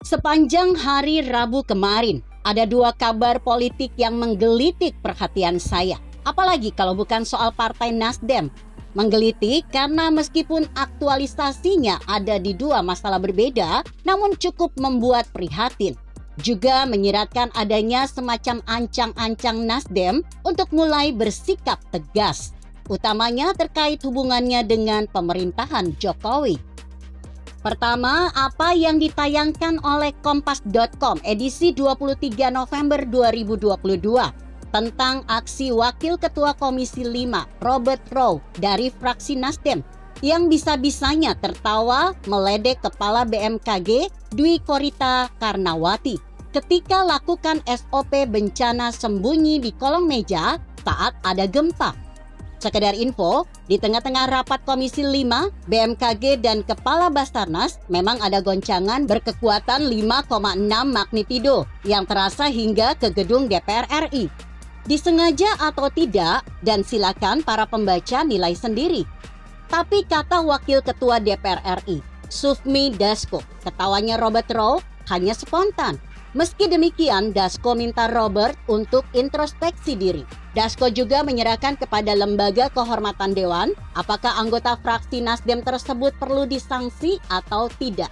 Sepanjang hari Rabu kemarin, ada dua kabar politik yang menggelitik perhatian saya. Apalagi kalau bukan soal Partai Nasdem. Menggelitik karena meskipun aktualisasinya ada di dua masalah berbeda, namun cukup membuat prihatin. Juga menyiratkan adanya semacam ancang-ancang Nasdem untuk mulai bersikap tegas, utamanya terkait hubungannya dengan pemerintahan Jokowi. Pertama, apa yang ditayangkan oleh Kompas.com edisi 23 November 2022 tentang aksi Wakil Ketua Komisi 5 Robert Rowe dari fraksi Nasdem yang bisa-bisanya tertawa meledek Kepala BMKG Dwi Korita Karnawati ketika lakukan SOP bencana sembunyi di kolong meja saat ada gempa. Sekedar info, di tengah-tengah rapat Komisi 5, BMKG dan Kepala Basarnas memang ada goncangan berkekuatan 5,6 magnitudo yang terasa hingga ke gedung DPR RI. Disengaja atau tidak, dan silakan para pembaca nilai sendiri. Tapi kata Wakil Ketua DPR RI, Sufmi Dasko, ketawanya Robert Rowe hanya spontan. Meski demikian, Dasko minta Robert untuk introspeksi diri. Dasko juga menyerahkan kepada lembaga kehormatan dewan apakah anggota fraksi Nasdem tersebut perlu disanksi atau tidak.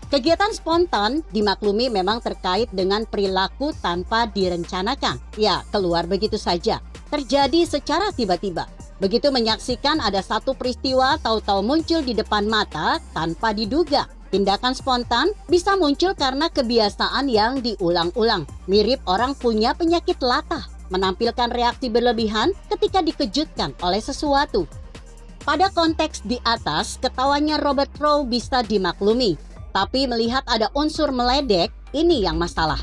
Kegiatan spontan dimaklumi memang terkait dengan perilaku tanpa direncanakan. Ya, keluar begitu saja. Terjadi secara tiba-tiba. Begitu menyaksikan ada satu peristiwa tahu-tahu muncul di depan mata tanpa diduga. Tindakan spontan bisa muncul karena kebiasaan yang diulang-ulang. Mirip orang punya penyakit latah, menampilkan reaksi berlebihan ketika dikejutkan oleh sesuatu. Pada konteks di atas, ketawanya Robert Rowe bisa dimaklumi. Tapi melihat ada unsur meledek, ini yang masalah.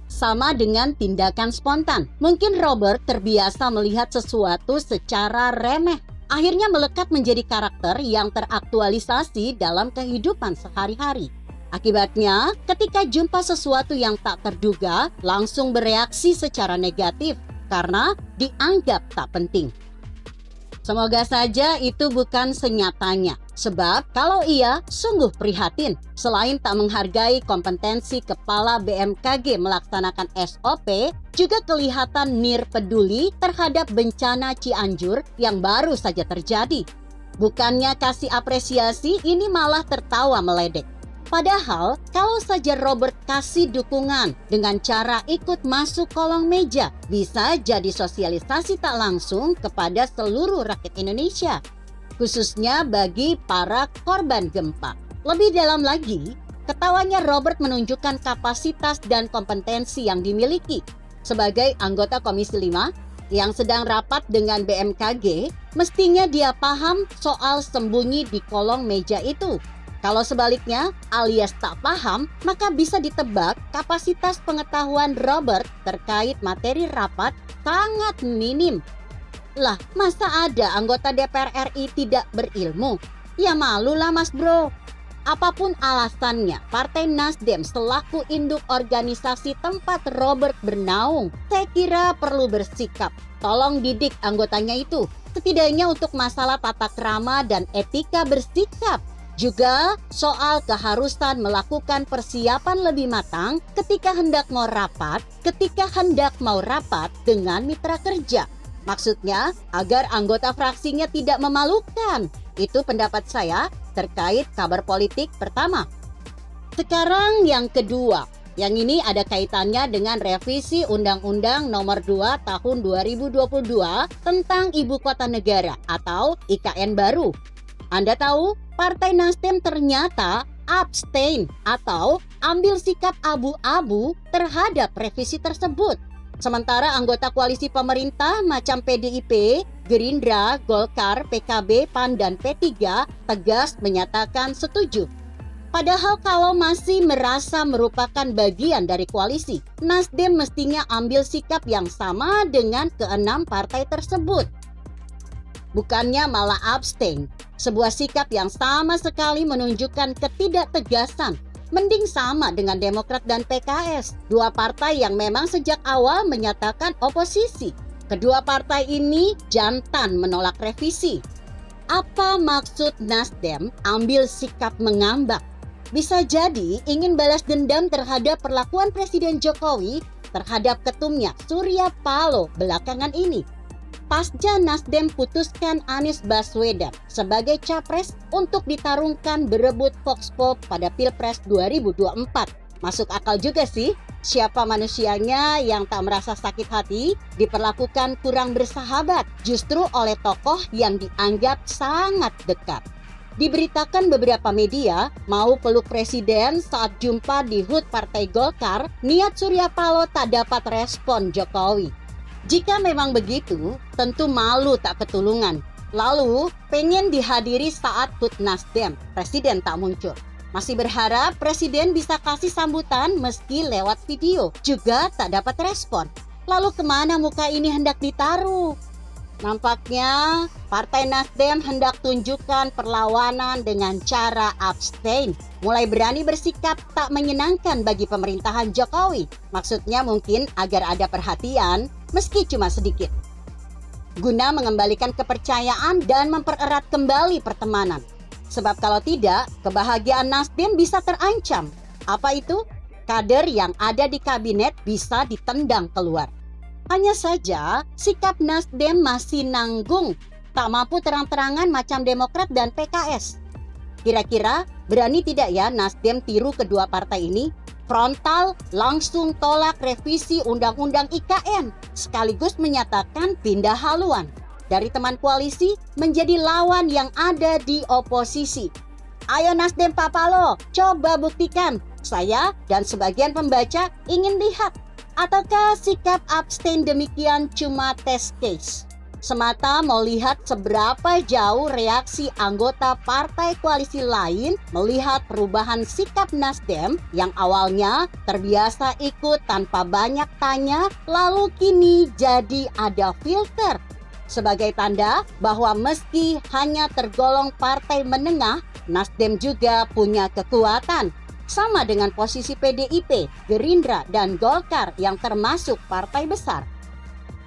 Sama dengan tindakan spontan. Mungkin Robert terbiasa melihat sesuatu secara remeh. Akhirnya melekat menjadi karakter yang teraktualisasi dalam kehidupan sehari-hari. Akibatnya, ketika jumpa sesuatu yang tak terduga, langsung bereaksi secara negatif karena dianggap tak penting. Semoga saja itu bukan senyatanya. Sebab kalau iya, sungguh prihatin. Selain tak menghargai kompetensi Kepala BMKG melaksanakan SOP, juga kelihatan nirpeduli terhadap bencana Cianjur yang baru saja terjadi. Bukannya kasih apresiasi, ini malah tertawa meledek. Padahal kalau saja Robert kasih dukungan dengan cara ikut masuk kolong meja, bisa jadi sosialisasi tak langsung kepada seluruh rakyat Indonesia, khususnya bagi para korban gempa. Lebih dalam lagi, ketawanya Robert menunjukkan kapasitas dan kompetensi yang dimiliki. Sebagai anggota Komisi 5 yang sedang rapat dengan BMKG, mestinya dia paham soal sembunyi di kolong meja itu. Kalau sebaliknya alias tak paham, maka bisa ditebak kapasitas pengetahuan Robert terkait materi rapat sangat minim. Lah, masa ada anggota DPR RI tidak berilmu? Ya malulah mas bro. Apapun alasannya, Partai Nasdem selaku induk organisasi tempat Robert bernaung, saya kira perlu bersikap. Tolong didik anggotanya itu, setidaknya untuk masalah tata krama dan etika bersikap. Juga soal keharusan melakukan persiapan lebih matang ketika hendak mau rapat dengan mitra kerja. Maksudnya agar anggota fraksinya tidak memalukan. Itu pendapat saya terkait kabar politik pertama. Sekarang yang kedua. Yang ini ada kaitannya dengan revisi Undang-Undang Nomor 2 Tahun 2022 tentang Ibu Kota Negara atau IKN baru. Anda tahu, Partai Nasdem ternyata abstain atau ambil sikap abu-abu terhadap revisi tersebut. Sementara anggota koalisi pemerintah macam PDIP, Gerindra, Golkar, PKB, PAN, dan P3 tegas menyatakan setuju. Padahal kalau masih merasa merupakan bagian dari koalisi, Nasdem mestinya ambil sikap yang sama dengan keenam partai tersebut. Bukannya malah abstain, sebuah sikap yang sama sekali menunjukkan ketidaktegasan. Mending sama dengan Demokrat dan PKS, dua partai yang memang sejak awal menyatakan oposisi. Kedua partai ini jantan menolak revisi. Apa maksud Nasdem ambil sikap mengambak? Bisa jadi ingin balas dendam terhadap perlakuan Presiden Jokowi terhadap ketumnya Surya Paloh belakangan ini. Pasca Nasdem putuskan Anies Baswedan sebagai capres untuk ditarungkan berebut Vox Pop pada Pilpres 2024. Masuk akal juga sih, siapa manusianya yang tak merasa sakit hati diperlakukan kurang bersahabat justru oleh tokoh yang dianggap sangat dekat. Diberitakan beberapa media mau peluk presiden saat jumpa di HUT Partai Golkar, niat Surya Paloh tak dapat respon Jokowi. Jika memang begitu, tentu malu tak ketulungan. Lalu pengen dihadiri saat HUT Nasdem, presiden tak muncul. Masih berharap presiden bisa kasih sambutan meski lewat video, juga tak dapat respon. Lalu kemana muka ini hendak ditaruh? Nampaknya Partai Nasdem hendak tunjukkan perlawanan dengan cara abstain. Mulai berani bersikap tak menyenangkan bagi pemerintahan Jokowi. Maksudnya mungkin agar ada perhatian meski cuma sedikit. Guna mengembalikan kepercayaan dan mempererat kembali pertemanan. Sebab kalau tidak, kebahagiaan Nasdem bisa terancam. Apa itu? Kader yang ada di kabinet bisa ditendang keluar. Hanya saja, sikap Nasdem masih nanggung, tak mampu terang-terangan macam Demokrat dan PKS. Kira-kira berani tidak ya Nasdem tiru kedua partai ini? Frontal langsung tolak revisi Undang-Undang IKN, sekaligus menyatakan pindah haluan dari teman koalisi menjadi lawan yang ada di oposisi. Ayo Nasdem Pak Paloh, coba buktikan. Saya dan sebagian pembaca ingin lihat. Ataukah sikap abstain demikian cuma test case? Semata mau lihat seberapa jauh reaksi anggota partai koalisi lain melihat perubahan sikap Nasdem yang awalnya terbiasa ikut tanpa banyak tanya, lalu kini jadi ada filter. Sebagai tanda bahwa meski hanya tergolong partai menengah, Nasdem juga punya kekuatan. Sama dengan posisi PDIP, Gerindra, dan Golkar yang termasuk partai besar.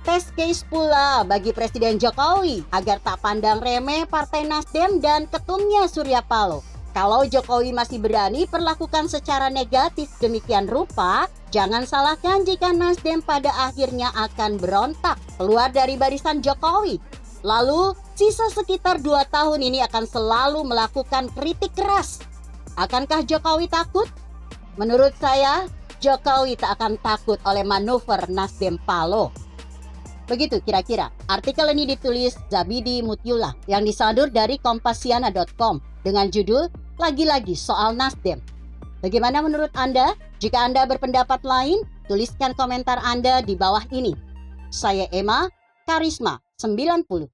Test case pula bagi Presiden Jokowi agar tak pandang remeh Partai Nasdem dan ketumnya Surya Paloh. Kalau Jokowi masih berani perlakukan secara negatif demikian rupa, jangan salahkan jika Nasdem pada akhirnya akan berontak keluar dari barisan Jokowi. Lalu, sisa sekitar 2 tahun ini akan selalu melakukan kritik keras. Akankah Jokowi takut? Menurut saya, Jokowi tak akan takut oleh manuver Nasdem Paloh. Begitu kira-kira. Artikel ini ditulis Zabidi Mutyula yang disadur dari Kompasiana.com dengan judul Lagi-lagi Soal Nasdem. Bagaimana menurut Anda? Jika Anda berpendapat lain, tuliskan komentar Anda di bawah ini. Saya Emma, Karisma 90.